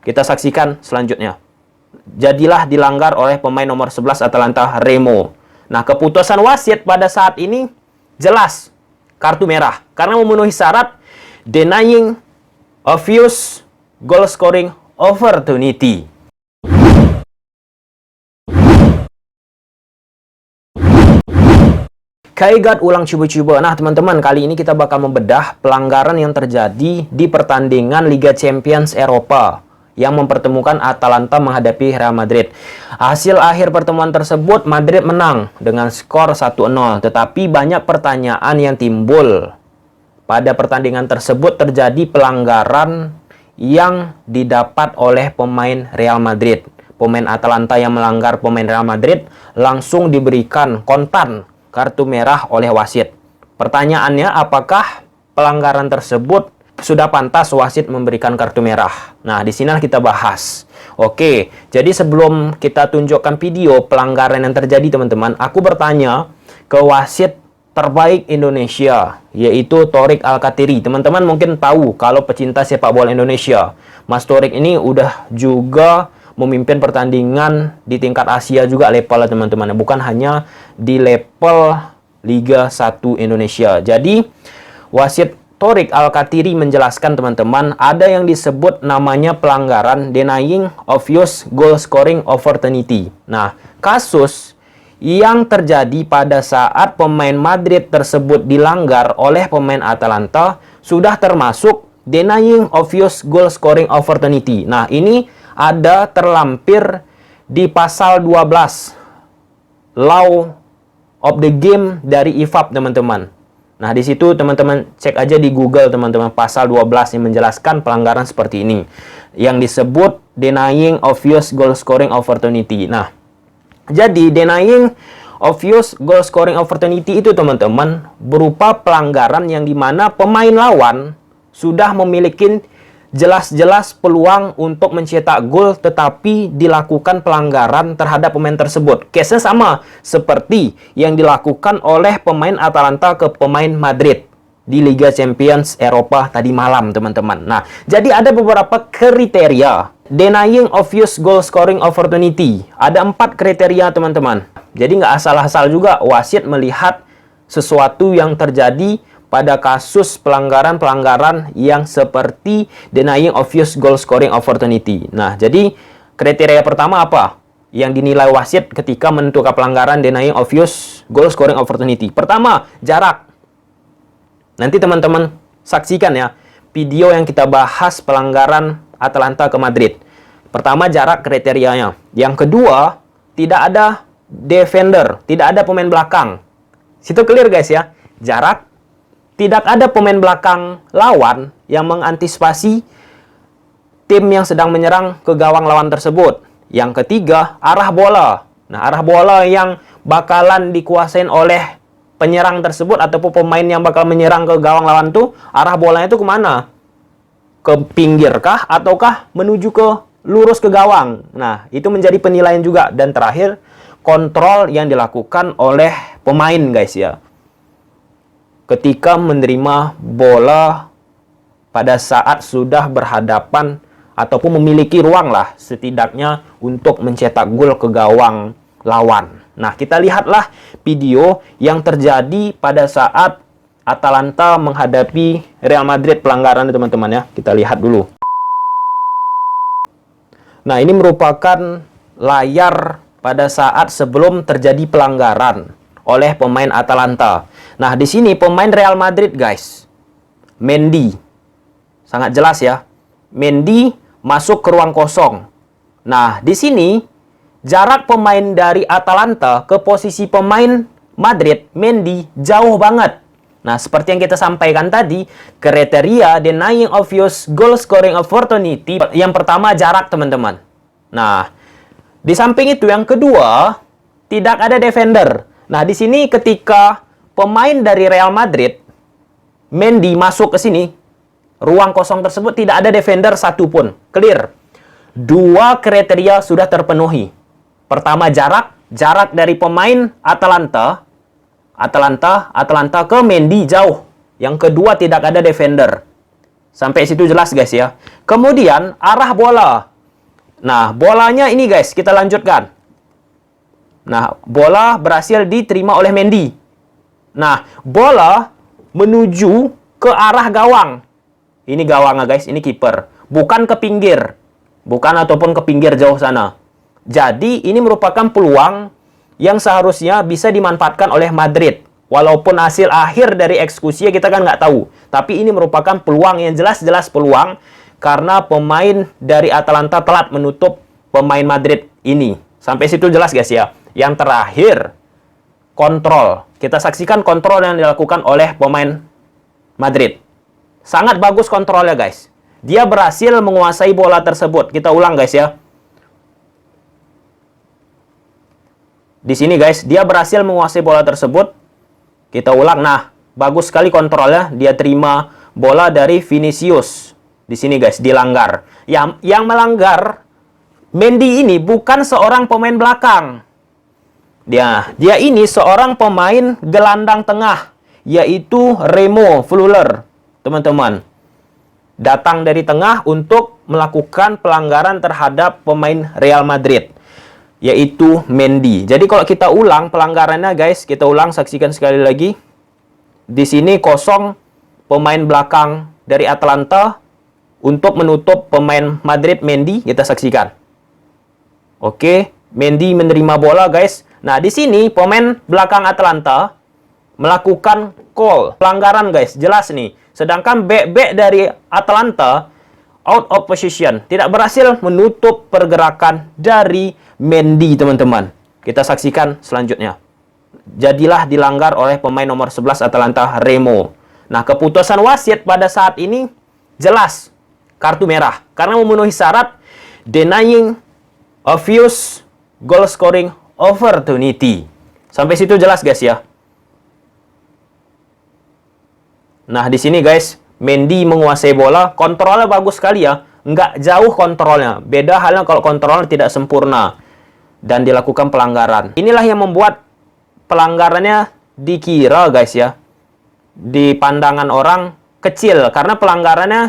Kita saksikan selanjutnya. Jadilah dilanggar oleh pemain nomor 11 Atalanta, Remo. Nah, keputusan wasit pada saat ini jelas kartu merah karena memenuhi syarat denying obvious goal scoring opportunity. Kaigat ulang coba-coba. Nah, teman-teman, kali ini kita bakal membedah pelanggaran yang terjadi di pertandingan Liga Champions Eropa yang mempertemukan Atalanta menghadapi Real Madrid. Hasil akhir pertemuan tersebut, Madrid menang dengan skor 1-0. Tetapi banyak pertanyaan yang timbul. Pada pertandingan tersebut terjadi pelanggaran yang didapat oleh pemain Real Madrid. Pemain Atalanta yang melanggar pemain Real Madrid langsung diberikan kontan kartu merah oleh wasit. Pertanyaannya, apakah pelanggaran tersebut sudah pantas wasit memberikan kartu merah? Nah, di sini kita bahas. Oke, jadi sebelum kita tunjukkan video pelanggaran yang terjadi, teman-teman, aku bertanya ke wasit terbaik Indonesia, yaitu Thorik Alkatiri. Teman-teman mungkin tahu kalau pecinta sepak bola Indonesia, Mas Thorik ini udah juga memimpin pertandingan di tingkat Asia juga level, teman-teman. Bukan hanya di level Liga 1 Indonesia. Jadi, wasit Thorik Alkatiri menjelaskan, teman-teman, ada yang disebut namanya pelanggaran denying obvious goal scoring opportunity. Nah, kasus yang terjadi pada saat pemain Madrid tersebut dilanggar oleh pemain Atalanta sudah termasuk denying obvious goal scoring opportunity. Nah, ini ada terlampir di pasal 12 Law of the Game dari IFAB, teman-teman. Nah, di situ teman-teman cek aja di Google, teman-teman, pasal 12 yang menjelaskan pelanggaran seperti ini yang disebut denying obvious goal scoring opportunity. Nah, jadi denying obvious goal scoring opportunity itu, teman-teman, berupa pelanggaran yang dimana pemain lawan sudah memiliki jelas-jelas peluang untuk mencetak gol, tetapi dilakukan pelanggaran terhadap pemain tersebut. Case-nya sama seperti yang dilakukan oleh pemain Atalanta ke pemain Madrid di Liga Champions Eropa tadi malam, teman-teman. Nah, jadi ada beberapa kriteria denying obvious goal scoring opportunity. Ada 4 kriteria, teman-teman. Jadi nggak asal-asal juga wasit melihat sesuatu yang terjadi pada kasus pelanggaran-pelanggaran yang seperti denying obvious goal scoring opportunity. Nah, jadi kriteria pertama apa yang dinilai wasit ketika menentukan pelanggaran denying obvious goal scoring opportunity? Pertama, jarak. Nanti teman-teman saksikan ya video yang kita bahas pelanggaran Atalanta ke Madrid. Pertama, jarak kriterianya. Yang kedua, tidak ada defender, tidak ada pemain belakang. Situ clear, guys, ya. Jarak, tidak ada pemain belakang lawan yang mengantisipasi tim yang sedang menyerang ke gawang lawan tersebut. Yang ketiga, arah bola. Nah, arah bola yang bakalan dikuasain oleh penyerang tersebut ataupun pemain yang bakal menyerang ke gawang lawan tuh, arah bolanya itu kemana? Ke pinggir kah? Ataukah menuju ke lurus ke gawang? Nah, itu menjadi penilaian juga. Dan terakhir, kontrol yang dilakukan oleh pemain, guys, ya, ketika menerima bola pada saat sudah berhadapan ataupun memiliki ruang lah setidaknya untuk mencetak gol ke gawang lawan. Nah, kita lihatlah video yang terjadi pada saat Atalanta menghadapi Real Madrid pelanggaran, teman-teman, ya. Kita lihat dulu. Nah, ini merupakan layar pada saat sebelum terjadi pelanggaran oleh pemain Atalanta. Nah, di sini pemain Real Madrid, guys, Mendy. Sangat jelas ya. Mendy masuk ke ruang kosong. Nah, di sini jarak pemain dari Atalanta ke posisi pemain Madrid, Mendy, jauh banget. Nah, seperti yang kita sampaikan tadi, kriteria denying obvious goal scoring opportunity. Yang pertama, jarak, teman-teman. Nah, di samping itu yang kedua, tidak ada defender. Nah, di sini ketika pemain dari Real Madrid, Mendy, masuk ke sini, ruang kosong tersebut tidak ada defender satupun. Clear. 2 kriteria sudah terpenuhi. Pertama, jarak dari pemain Atalanta ke Mendy jauh. Yang kedua, tidak ada defender. Sampai situ jelas, guys, ya. Kemudian arah bola. Nah, bolanya ini guys, kita lanjutkan. Nah, bola berhasil diterima oleh Mendy. Nah, bola menuju ke arah gawang. Ini gawangnya guys, ini kiper. Bukan ke pinggir. Bukan ataupun ke pinggir jauh sana. Jadi, ini merupakan peluang yang seharusnya bisa dimanfaatkan oleh Madrid. Walaupun hasil akhir dari eksekusinya kita kan nggak tahu. Tapi ini merupakan peluang yang jelas-jelas peluang karena pemain dari Atalanta telat menutup pemain Madrid ini. Sampai situ jelas guys ya. Yang terakhir, kontrol. Kita saksikan kontrol yang dilakukan oleh pemain Madrid. Sangat bagus kontrolnya guys. Dia berhasil menguasai bola tersebut. Kita ulang guys ya. Di sini guys, dia berhasil menguasai bola tersebut. Kita ulang. Nah, bagus sekali kontrolnya. Dia terima bola dari Vinicius. Di sini guys, dilanggar. Yang melanggar Mendy ini bukan seorang pemain belakang. Dia ini seorang pemain gelandang tengah, yaitu Remo Freuler, teman-teman. Datang dari tengah untuk melakukan pelanggaran terhadap pemain Real Madrid, yaitu Mendy. Jadi kalau kita ulang pelanggarannya guys, kita ulang, saksikan sekali lagi. Di sini kosong pemain belakang dari Atalanta untuk menutup pemain Madrid Mendy, kita saksikan. Oke, Mendy menerima bola guys. Nah, di sini pemain belakang Atalanta melakukan pelanggaran guys, jelas nih. Sedangkan bek dari Atalanta out of position, tidak berhasil menutup pergerakan dari Mendy, teman-teman. Kita saksikan selanjutnya. Jadilah dilanggar oleh pemain nomor 11 Atalanta, Remo. Nah, keputusan wasit pada saat ini jelas kartu merah karena memenuhi syarat denying obvious goal scoring opportunity. Sampai situ jelas guys ya. Nah, di sini guys, Mendy menguasai bola, kontrolnya bagus sekali ya. Nggak jauh kontrolnya. Beda halnya kalau kontrolnya tidak sempurna dan dilakukan pelanggaran. Inilah yang membuat pelanggarannya dikira guys ya, di pandangan orang kecil karena pelanggarannya,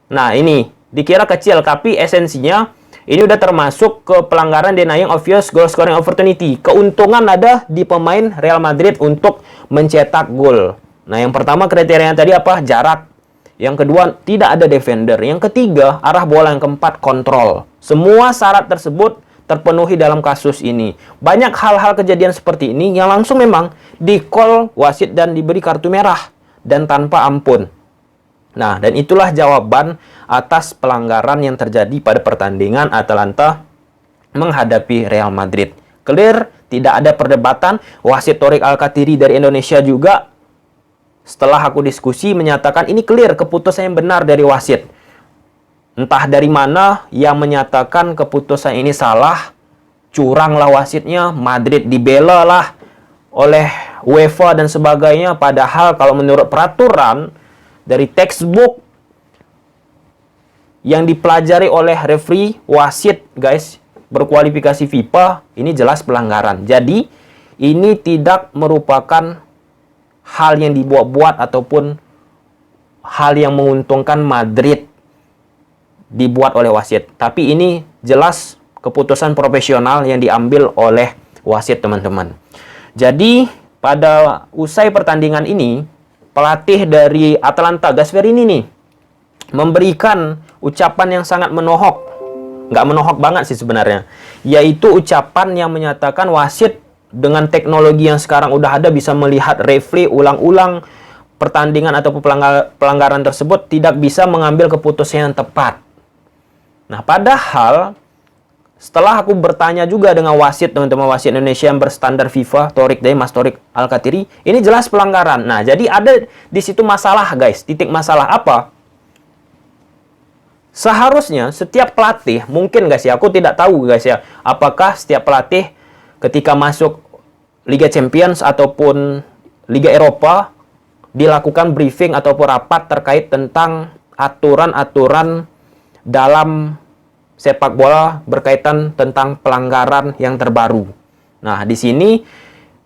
nah ini dikira kecil, tapi esensinya ini udah termasuk ke pelanggaran denying obvious goal scoring opportunity. Keuntungan ada di pemain Real Madrid untuk mencetak gol. Nah, yang pertama kriterianya tadi apa? Jarak. Yang kedua, tidak ada defender. Yang ketiga, arah bola. Yang keempat, kontrol. Semua syarat tersebut terpenuhi dalam kasus ini. Banyak hal-hal kejadian seperti ini yang langsung memang di-call wasit dan diberi kartu merah dan tanpa ampun. Nah, dan itulah jawaban atas pelanggaran yang terjadi pada pertandingan Atalanta menghadapi Real Madrid. Clear, tidak ada perdebatan. Wasit Thoriq Alkatiri dari Indonesia juga setelah aku diskusi menyatakan ini clear, keputusan yang benar dari wasit. Entah dari mana yang menyatakan keputusan ini salah, curanglah wasitnya, Madrid dibela lah oleh UEFA dan sebagainya. Padahal kalau menurut peraturan dari textbook yang dipelajari oleh referee wasit guys, berkualifikasi FIFA, ini jelas pelanggaran. Jadi ini tidak merupakan hal yang dibuat-buat ataupun hal yang menguntungkan Madrid dibuat oleh wasit. Tapi ini jelas keputusan profesional yang diambil oleh wasit, teman-teman. Jadi pada usai pertandingan ini, pelatih dari Atalanta, Gasperini nih, memberikan ucapan yang sangat menohok. Nggak menohok banget sih sebenarnya. Yaitu ucapan yang menyatakan wasit dengan teknologi yang sekarang udah ada bisa melihat replay ulang-ulang pertandingan atau pelanggaran tersebut, tidak bisa mengambil keputusan yang tepat. Nah, padahal setelah aku bertanya juga dengan wasit, teman-teman wasit Indonesia yang berstandar FIFA, Mas Thoriq Alkatiri, ini jelas pelanggaran. Nah, jadi ada di situ masalah guys. Titik masalah apa? Seharusnya setiap pelatih, mungkin guys ya, aku tidak tahu guys ya, apakah setiap pelatih ketika masuk Liga Champions ataupun Liga Eropa dilakukan briefing ataupun rapat terkait tentang aturan-aturan dalam sepak bola berkaitan tentang pelanggaran yang terbaru. Nah, di sini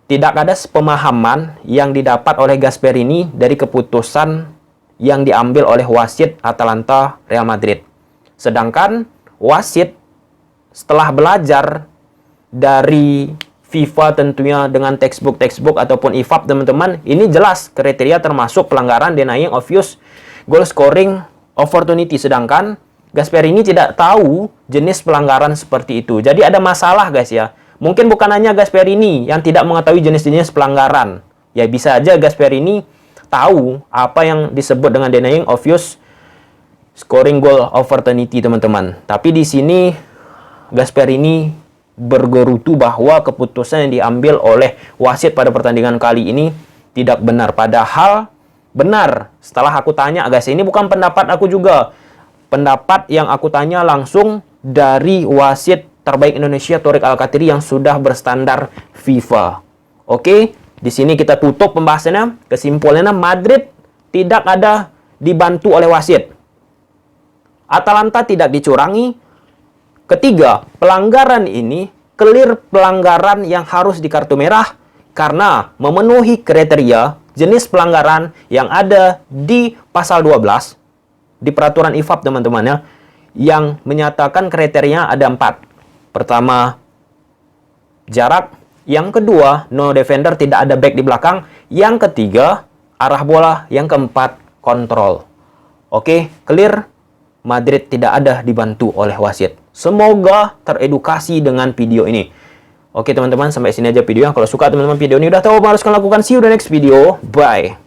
tidak ada pemahaman yang didapat oleh Gasperini dari keputusan yang diambil oleh wasit Atalanta Real Madrid. Sedangkan wasit setelah belajar dari FIFA tentunya dengan textbook ataupun IFAB teman-teman, ini jelas kriteria termasuk pelanggaran denying of use goal scoring opportunity. Sedangkan Gasperini tidak tahu jenis pelanggaran seperti itu. Jadi ada masalah guys ya. Mungkin bukan hanya Gasperini yang tidak mengetahui jenis-jenis pelanggaran. Ya bisa aja Gasperini tahu apa yang disebut dengan denying of use scoring goal opportunity teman-teman. Tapi di sini Gasperini bergerutu bahwa keputusan yang diambil oleh wasit pada pertandingan kali ini tidak benar. Padahal benar. Setelah aku tanya guys, ini bukan pendapat aku juga. Pendapat yang aku tanya langsung dari wasit terbaik Indonesia Thoriq Alkatiri yang sudah berstandar FIFA. Oke, di sini kita tutup pembahasannya. Kesimpulannya Madrid tidak ada dibantu oleh wasit. Atalanta tidak dicurangi. Ketiga, pelanggaran ini clear pelanggaran yang harus di kartu merah karena memenuhi kriteria jenis pelanggaran yang ada di pasal 12 di peraturan IFAB teman-teman ya, yang menyatakan kriteria ada 4. Pertama, jarak. Yang kedua, no defender, tidak ada back di belakang. Yang ketiga, arah bola. Yang keempat, kontrol. Oke, clear. Madrid tidak ada dibantu oleh wasit. Semoga teredukasi dengan video ini. Oke teman-teman, sampai sini aja videonya. Kalau suka teman-teman video ini udah tahu apa harus kalian lakukan. See you the next video. Bye.